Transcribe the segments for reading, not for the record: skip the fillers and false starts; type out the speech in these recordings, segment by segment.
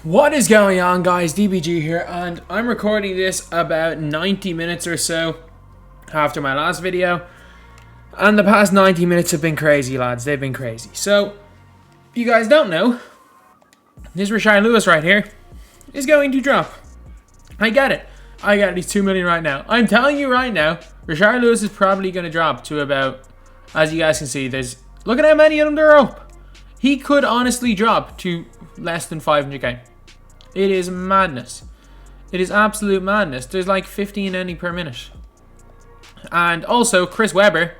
What is going on, guys? DBG here, and I'm recording this about 90 minutes or so after my last video. And the past 90 minutes have been crazy, lads. They've been crazy. So, if you guys don't know, this Rashard Lewis right here is going to drop. I get it. I get it. He's 2 million right now. I'm telling you right now, Rashard Lewis is probably going to drop to about, as you guys can see, look at how many of them there are up. He could honestly drop to less than 500k. It is madness. It is absolute madness. There's like 15 any per minute. And also, Chris Webber,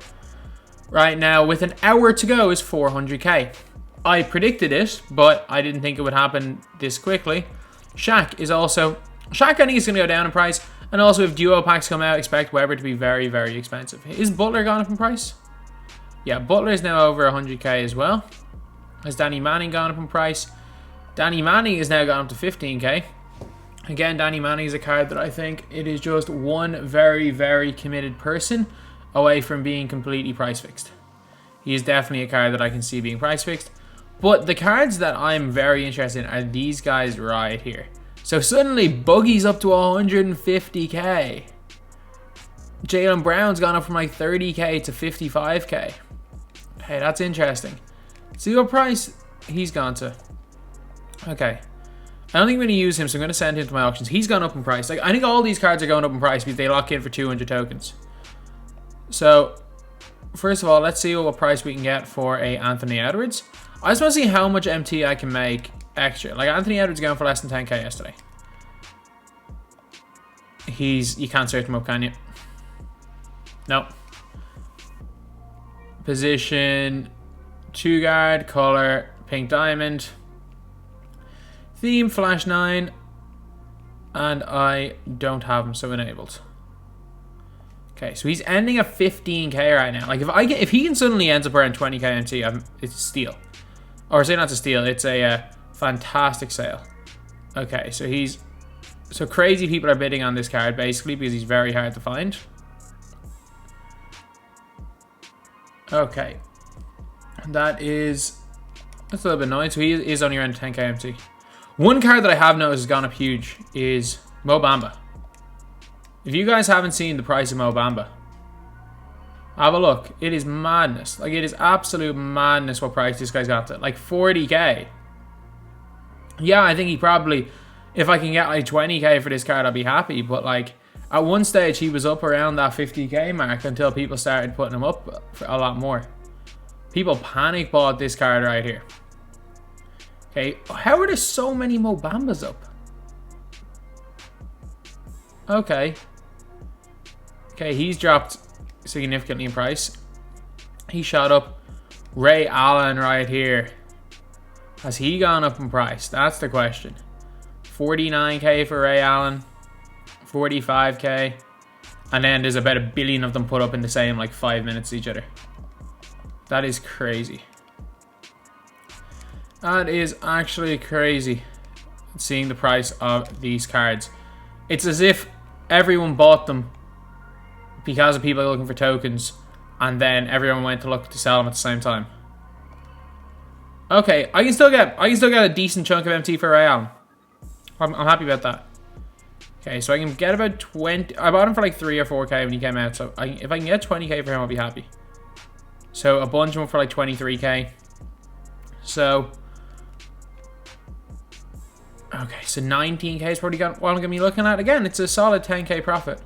right now, with an hour to go, is 400k. I predicted it, but I didn't think it would happen this quickly. Shaq, I think is going to go down in price. And also, if duo packs come out, expect Webber to be very, very expensive. Is Butler gone up in price? Yeah, Butler is now over 100k as well. Has Danny Manning gone up in price? Danny Manning is now gone up to 15k. Again, Danny Manning is a card that I think it is just one very, very committed person away from being completely price fixed. He is definitely a card that I can see being price fixed. But the cards that I'm very interested in are these guys right here. So suddenly, Boogie's up to 150k. Jaylen Brown's gone up from like 30k to 55k. Hey, that's interesting. See what price he's gone to. Okay. I don't think I'm going to use him, so I'm going to send him to my auctions. He's gone up in price. Like, I think all these cards are going up in price because they lock in for 200 tokens. So, first of all, let's see what price we can get for a Anthony Edwards. I just want to see how much MT I can make extra. Like, Anthony Edwards going for less than 10k yesterday. You can't search him up, can you? No. Position, 2 guard, color, pink diamond. Theme, Flash 9, and I don't have him, so enabled. Okay, so he's ending at 15k right now. Like, if he can suddenly end up around 20k MT, it's a steal. Or say not a steal, it's a fantastic sale. Okay, so crazy people are bidding on this card basically because he's very hard to find. Okay, that's a little bit annoying. So he is only around 10k MT. One card that I have noticed has gone up huge is Mo Bamba. If you guys haven't seen the price of Mo Bamba, have a look. It is madness. Like, it is absolute madness what price this guy's got to. Like 40k. Yeah, I think he probably, if I can get like 20k for this card, I'll be happy. But like, at one stage he was up around that 50k mark until people started putting him up for a lot more. People panic bought this card right here. Okay, how are there so many Mo Bambas up? Okay. Okay, he's dropped significantly in price. He shot up. Ray Allen right here. Has he gone up in price? That's the question. 49k for Ray Allen. 45k. And then there's about 1 billion of them put up in the same like 5 minutes each other. That is crazy. That is actually crazy, seeing the price of these cards. It's as if everyone bought them because of people looking for tokens, and then everyone went to look to sell them at the same time. Okay, I can still get a decent chunk of MT for Ray Allen. I'm happy about that. Okay, so I can get about 20. I bought him for like 3 or 4k when he came out. So if I can get 20k for him, I'll be happy. So a bunch of them for like 23k. So. Okay, so 19k is probably what I'm going to be looking at. Again, it's a solid 10k profit.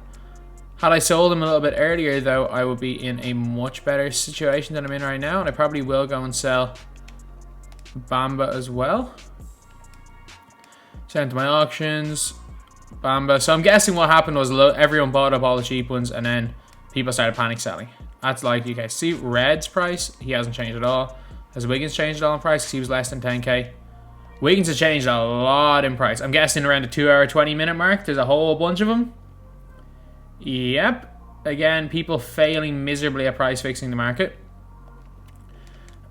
Had I sold them a little bit earlier, though, I would be in a much better situation than I'm in right now. And I probably will go and sell Bamba as well. Send to my auctions. Bamba. So I'm guessing what happened was everyone bought up all the cheap ones and then people started panic selling. That's likely. Okay, see Red's price. He hasn't changed at all. Has Wiggins changed at all in price? Because he was less than 10k. Wiggins has changed a lot in price. I'm guessing around the 2 hour, 20 minute mark. There's a whole bunch of them. Yep. Again, people failing miserably at price fixing the market.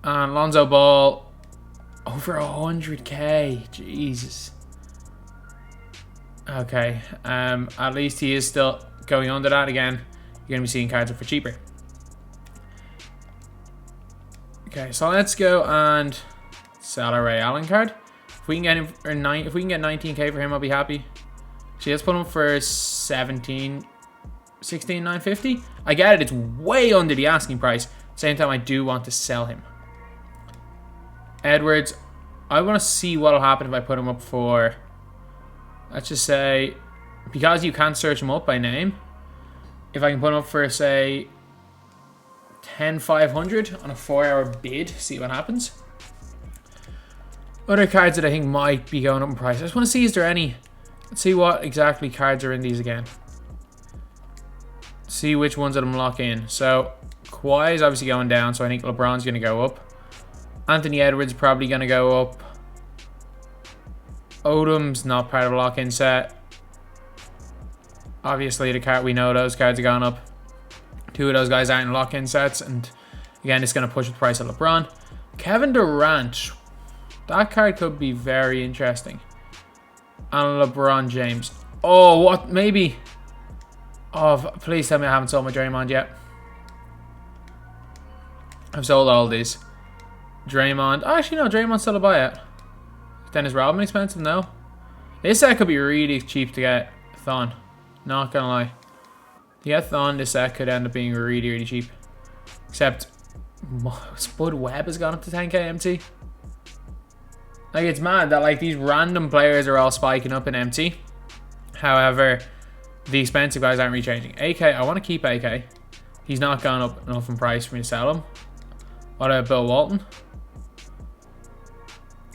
And Lonzo Ball, over 100k. Jesus. Okay. At least he is still going under that. Again, you're going to be seeing cards up for cheaper. Okay, so let's go and sell a Ray Allen card. If we can get him for if we can get 19k for him, I'll be happy. See, let's put him for 16,950. I get it, it's way under the asking price. Same time, I do want to sell him. Edwards, I want to see what'll happen if I put him up for, let's just say, because you can't search him up by name, if I can put him up for, say, 10,500 on a 4-hour bid, see what happens. Other cards that I think might be going up in price. I just want to see, is there any... Let's see what exactly cards are in these again. See which ones that I'm locking in. So, Kawhi is obviously going down, so I think LeBron's going to go up. Anthony Edwards probably going to go up. Odom's not part of a lock-in set. Obviously, the card, we know those cards are going up. Two of those guys aren't in lock-in sets, and again, it's going to push the price of LeBron. Kevin Durant. That card could be very interesting. And LeBron James. Oh, what? Maybe. Oh, please tell me I haven't sold my Draymond yet. I've sold all these. Draymond. Oh, actually, no. Draymond's still a buyout. Dennis Rodman expensive? No. This set could be really cheap to get Thon. Not gonna lie. To get Thon, this set could end up being really, really cheap. Except Spud Webb has gone up to 10k MT. Like, it's mad that like these random players are all spiking up in MT. However, the expensive guys aren't rechanging. AK, I want to keep AK. He's not gone up enough in price for me to sell him. What about Bill Walton?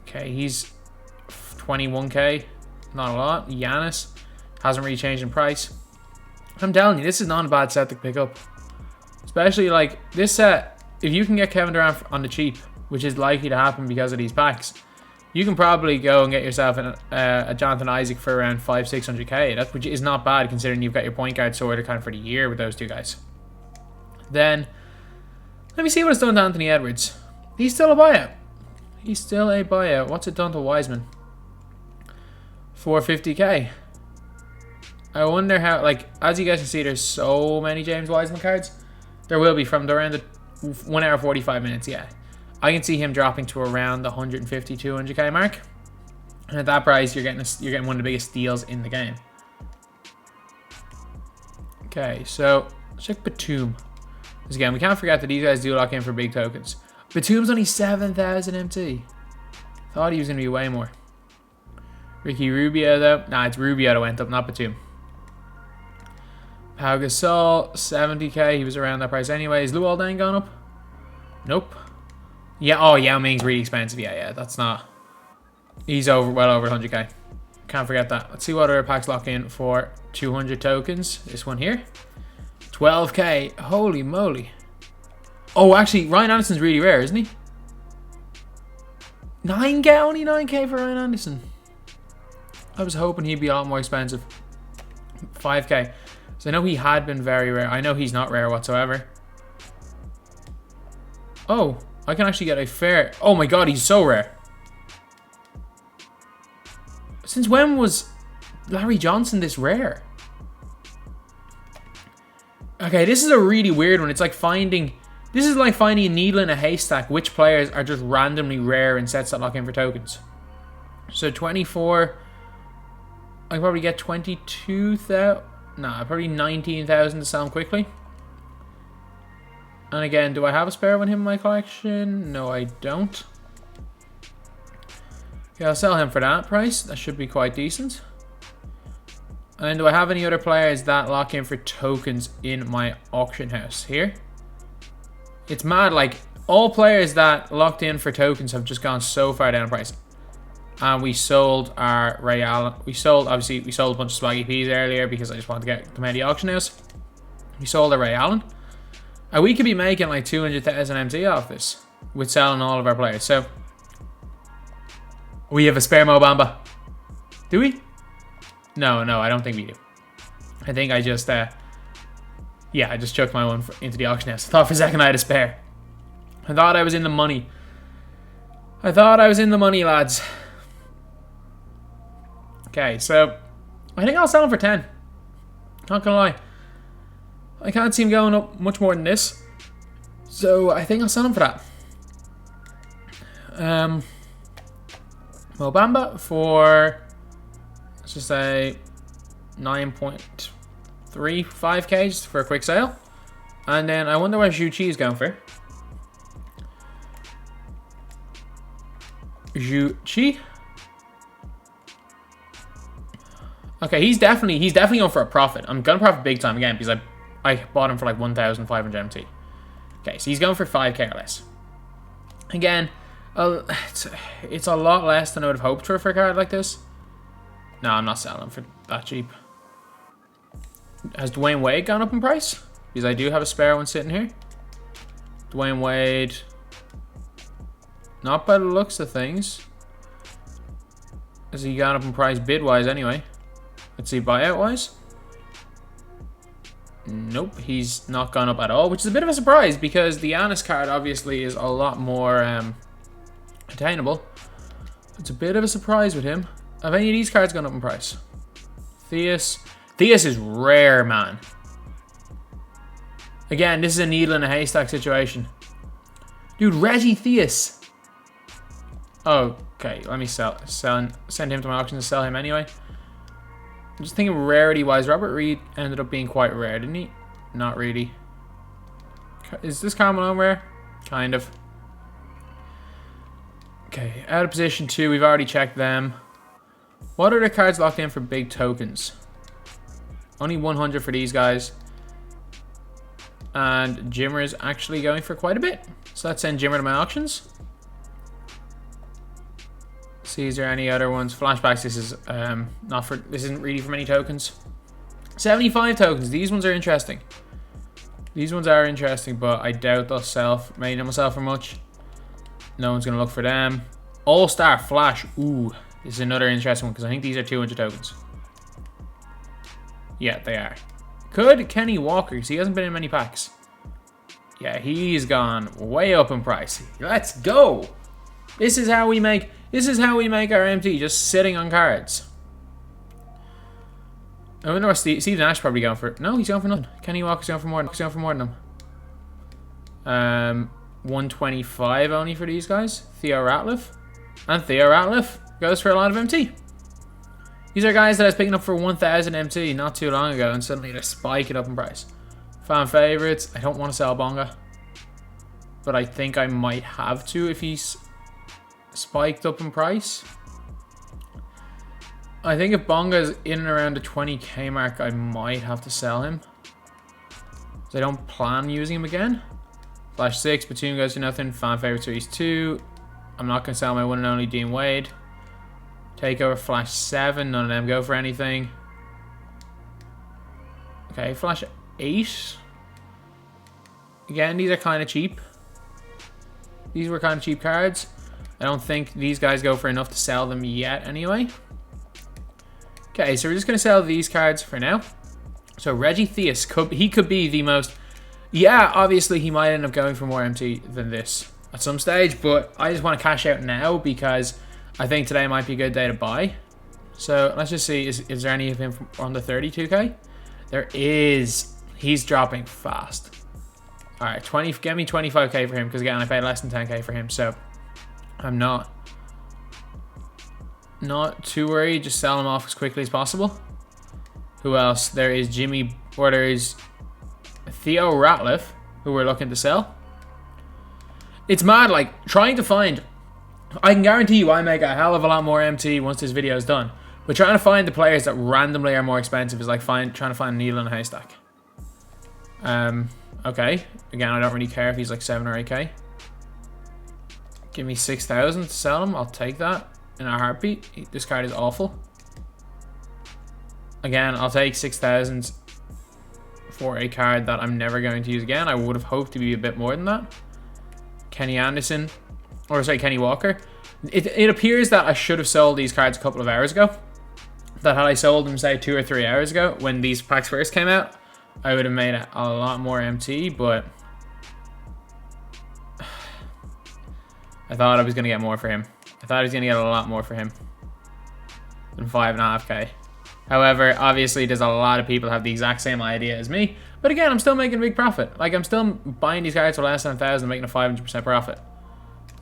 Okay, he's 21k. Not a lot. Giannis hasn't really changed in price. I'm telling you, this is not a bad set to pick up. Especially like this set, if you can get Kevin Durant on the cheap, which is likely to happen because of these packs, you can probably go and get yourself a Jonathan Isaac for around 500-600k. Which is not bad considering you've got your point guard sorted kind of for the year with those two guys. Then, let me see what it's done to Anthony Edwards. He's still a buyout. He's still a buyout. What's it done to Wiseman? 450k. I wonder how, like, as you guys can see, there's so many James Wiseman cards. There will be from around the 1 hour 45 minutes, yeah. I can see him dropping to around the 150-200k mark. And at that price, you're getting one of the biggest steals in the game. Okay, so let's check Batum. Because again, we can't forget that these guys do lock in for big tokens. Batum's only 7,000 MT. Thought he was going to be way more. Ricky Rubio, though. Nah, it's Rubio that went up, not Batum. Pau Gasol, 70k. He was around that price anyway. Is Luol Deng gone up? Nope. Yeah, oh, Yao Ming's really expensive. Yeah, that's not... He's well over 100k. Can't forget that. Let's see what other packs lock in for 200 tokens. This one here. 12k. Holy moly. Oh, actually, Ryan Anderson's really rare, isn't he? 9k? Only 9k for Ryan Anderson. I was hoping he'd be a lot more expensive. 5k. So I know he had been very rare. I know he's not rare whatsoever. Oh, I can actually get a fair... Oh my god, he's so rare. Since when was Larry Johnson this rare? Okay, this is a really weird one. It's like finding... This is like finding a needle in a haystack. Which players are just randomly rare in sets that lock in for tokens. So 24... I can probably get 22,000... Nah, probably 19,000 to sell him quickly. And again, do I have a spare one in my collection? No, I don't. Okay, I'll sell him for that price. That should be quite decent. And then do I have any other players that lock in for tokens in my auction house here? It's mad, like, all players that locked in for tokens have just gone so far down in price. And we sold our Ray Allen. We sold a bunch of Swaggy Peas earlier because I just wanted to get them out of the auction house. We sold our Ray Allen. And we could be making like 200,000 MT off this with selling all of our players. So, we have a spare Mo Bamba. Do we? No, I don't think we do. I think I just, yeah, I just chucked my one into the auction house. I thought for a second I had a spare. I thought I was in the money. Lads. Okay, so I think I'll sell him for 10. Not gonna lie. I can't see him going up much more than this. So I think I'll sell him for that. Well, Bamba for, let's just say 9.35k just for a quick sale. And then I wonder what Zhu Chi is going for. Zhu Chi. Okay, he's definitely going for a profit. I'm gonna profit big time again because I bought him for like 1,500 MT. Okay, so he's going for 5k or less. Again, it's a lot less than I would have hoped for a card like this. No, I'm not selling for that cheap. Has Dwayne Wade gone up in price? Because I do have a spare one sitting here. Dwayne Wade. Not by the looks of things. Has he gone up in price bid-wise anyway? Let's see, buyout-wise. Nope, he's not gone up at all, which is a bit of a surprise because the Giannis card obviously is a lot more attainable. It's a bit of a surprise with him. Have any of these cards gone up in price? Theus. Theus is rare, man. Again, this is a needle in a haystack situation. Dude, Reggie Theus. Okay, let me send him to my auction to sell him anyway. I'm just thinking rarity-wise. Robert Reed ended up being quite rare, didn't he? Not really. Is this Carmelo rare? Kind of. Okay, out of position 2. We've already checked them. What are the cards locked in for big tokens? Only 100 for these guys. And Jimmer is actually going for quite a bit. So let's send Jimmer to my auctions. See, is there any other ones? Flashbacks, this is this isn't really for many tokens. 75 tokens. These ones are interesting. These ones are interesting, but I doubt they'll sell for much. No one's gonna look for them. All-Star Flash. Ooh, this is another interesting one because I think these are 200 tokens. Yeah, they are. Could Kenny Walker, because he hasn't been in many packs. Yeah, he's gone way up in price. Let's go. This is how we make our MT, just sitting on cards. I wonder what Steve Nash probably going for. No, he's going for nothing. Kenny Walker's going for more than him. 125 only for these guys. Theo Ratliff. And Theo Ratliff goes for a lot of MT. These are guys that I was picking up for 1,000 MT not too long ago, and suddenly they're spiking up in price. Fan favorites. I don't want to sell Bonga, but I think I might have to if he's spiked up in price. I think if Bonga's in and around the 20k mark, I might have to sell him. I don't plan using him again. Flash 6, Batum goes to nothing. Fan favorite series 2. I'm not going to sell my one and only Dean Wade. Takeover Flash 7, none of them go for anything. Okay, Flash 8. Again, these are kind of cheap. These were kind of cheap cards. I don't think these guys go for enough to sell them yet anyway. Okay, so we're just going to sell these cards for now. So Reggie Theus, he could be the most... Yeah, obviously he might end up going for more MT than this at some stage, but I just want to cash out now because I think today might be a good day to buy. So let's just see, is there any of him on the 32k? There is. He's dropping fast. All right, get me 25k for him because again, I paid less than 10k for him, so I'm not too worried. Just sell him off as quickly as possible. Who else? There is there is Theo Ratliff, who we're looking to sell. It's mad, like, trying to find... I can guarantee you I make a hell of a lot more MT once this video is done. But trying to find the players that randomly are more expensive is like trying to find a needle in a haystack. Okay. Again, I don't really care if he's like 7 or 8k. Give me 6,000 to sell him. I'll take that in a heartbeat. This card is awful. Again, I'll take 6,000 for a card that I'm never going to use again. I would have hoped to be a bit more than that. Kenny Walker. It appears that I should have sold these cards a couple of hours ago. That had I sold them, say, 2 or 3 hours ago, when these packs first came out, I would have made a lot more MT, but... I thought I was going to get more for him. I thought I was going to get a lot more for him than 5.5k. However, obviously, there's a lot of people who have the exact same idea as me. But again, I'm still making a big profit. Like, I'm still buying these cards for less than 1,000, making a 500% profit.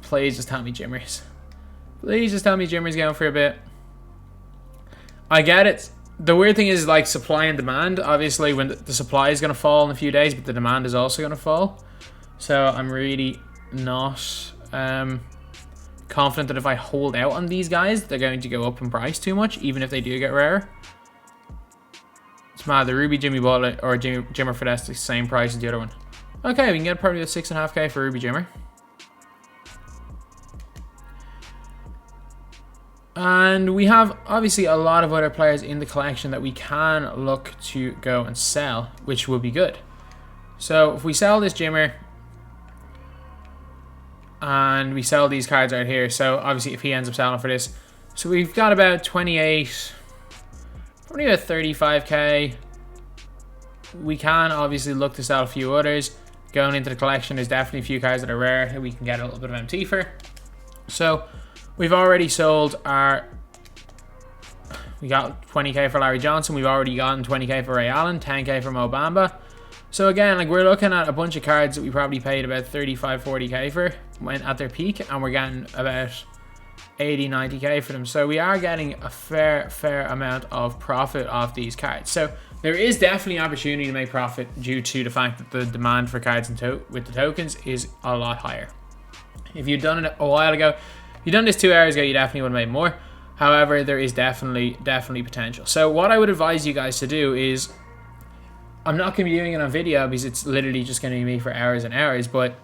Please just tell me Jimmers. Please just tell me Jimmer's going for a bit. I get it. The weird thing is like supply and demand. Obviously, when the supply is going to fall in a few days, but the demand is also going to fall. So I'm really not confident that if I hold out on these guys, they're going to go up in price too much, even if they do get rare. It's mad. The Ruby Jimmy Bullet or Jimmer for that's the same price as the other one. Okay, we can get probably a 6.5k for Ruby Jimmer. And we have obviously a lot of other players in the collection that we can look to go and sell, which will be good. So if we sell this Jimmer and we sell these cards right here, so obviously if he ends up selling for this, so we've got about 28, probably about 35k. We can obviously look to sell a few others. Going into the collection, there's definitely a few cards that are rare that we can get a little bit of MT for. So we've already sold our, we got 20k for Larry Johnson. We've already gotten 20k for Ray Allen, 10k for Bamba. So again, like we're looking at a bunch of cards that we probably paid about 35, 40k for when at their peak, and we're getting about 80, 90k for them. So we are getting a fair amount of profit off these cards. So there is definitely opportunity to make profit due to the fact that the demand for cards with the tokens is a lot higher. If you'd done it a while ago, if you'd done this 2 hours ago, you definitely would have made more. However, there is definitely potential. So what I would advise you guys to do is, I'm not going to be doing it on video because it's literally just going to be me for hours and hours, but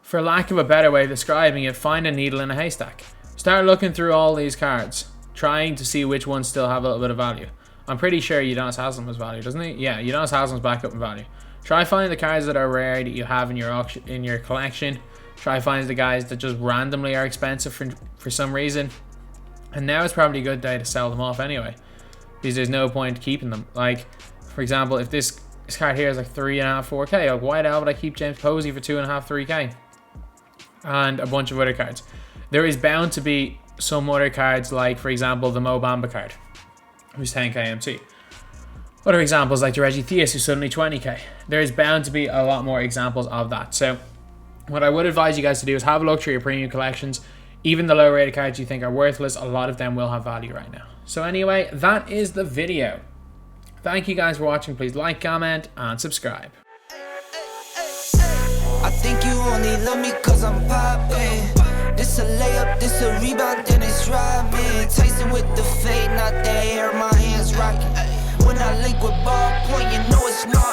for lack of a better way of describing it, find a needle in a haystack. Start looking through all these cards, trying to see which ones still have a little bit of value. I'm pretty sure Udonis Haslam has value, doesn't he? Yeah, Udonis Haslam's back up in value. Try finding the cards that are rare that you have in your auction, in your collection. Try finding the guys that just randomly are expensive for some reason. And now is probably a good day to sell them off anyway, because there's no point keeping them. Like, for example, if this card here is like 3.5, 4k, like why the hell would I keep James Posey for 2.5, 3k? And a bunch of other cards. There is bound to be some other cards, like for example the Mo Bamba card, who's 10k MT. Other examples like the Reggie Theus, who's suddenly 20k. There is bound to be a lot more examples of that. So what I would advise you guys to do is have a look through your premium collections. Even the low rated cards you think are worthless, a lot of them will have value right now. So anyway, that is the video. Thank you guys for watching. Please like, comment, and subscribe. I think you only love me cause I'm poppin'. This a layup, this a rebound, then it's robbing. Tyson with the fade, not the hair, my hands rocking. When I link with ball point, you know it's not.